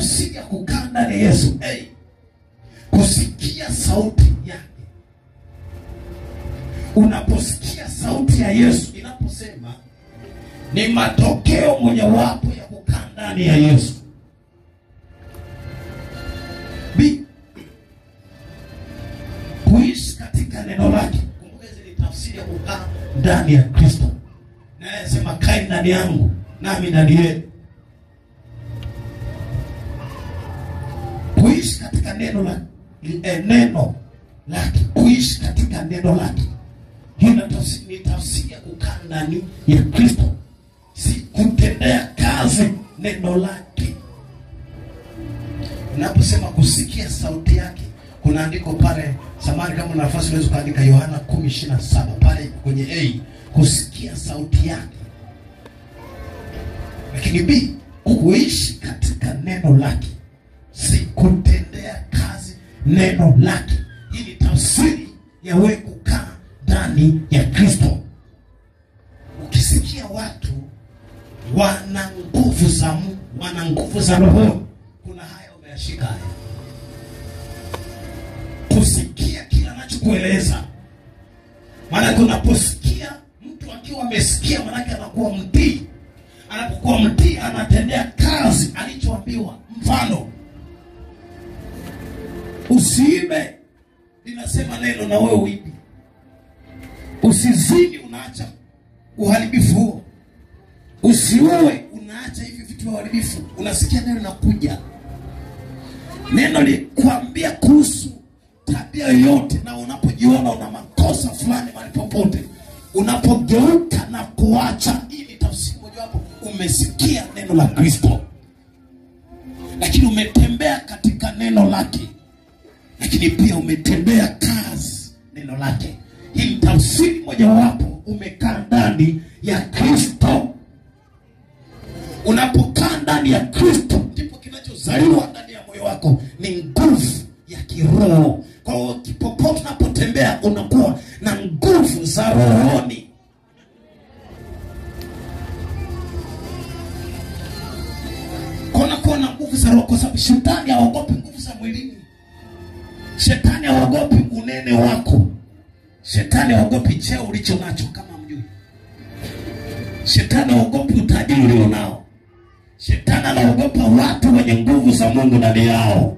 tafsiri ya kukaa ndani ya Yesu. Kusikia sauti yake. Unaposikia sauti ya Yesu inaposema, ni matokeo mojawapo ya kukaa ndani ya Yesu. B, kuishi katika neno lake. Kumbuka hizi ni tafsiri ya kukaa ndani ya Kristo. Na anasema kae ndani yangu nami ndani yenu. Kuishi katika neno lake, kuishi katika neno lake. Hii ni tafsiri ya kukaa ndani ya Kristo, si kutendea kazi neno lake. Unaposema kusikia sauti yake, kuna andiko pale samani, kama una nafasi unaweza kuandika Yohana 10:27 pale kwenye kusikia sauti yake. Lakini B, kuishi katika neno lake, si kutendea kazi neno lake. Hii ni tafsiri ya wewe kukaa ndani ya Kristo. Ukisikia watu wana nguvu za Mungu, wana nguvu za Roho, kuna haya umeyashika haya. Kusikia kila anachokueleza. Maana unaposikia mtu akiwa amesikia, maana anakuwa mtii. Anapokuwa mtii anatendea kazi alichoambiwa. Mfano, usiibe, linasema neno na wewe uibi. Usizini, unaacha uharibifu huo. Usiue, unaacha hivi vitu vya uharibifu. Unasikia neno linakuja. Neno likwambia kuhusu tabia yoyote, na unapojiona una makosa fulani mahali popote, unapogeuka na kuacha, hii ni tafsiri mojawapo. Umesikia neno la Kristo, lakini umetembea katika neno lake, lakini pia umetendea kazi neno lake. Hii ni tafsiri mojawapo, umekaa ndani ya Kristo. Unapokaa ndani ya Kristo, ndipo kinachozaliwa ndani ya moyo wako ni nguvu ya kiroho. Kwa hiyo popote unapotembea unakuwa na nguvu za rohoni. Kuwa na nguvu za roho, kwa sababu shetani haogopi nguvu za mwilini. Shetani haogopi unene wako. Shetani haogopi cheo ulicho nacho kama mjui. Shetani haogopi utajiri ulio nao. Shetani anaogopa watu wenye nguvu za Mungu ndani yao.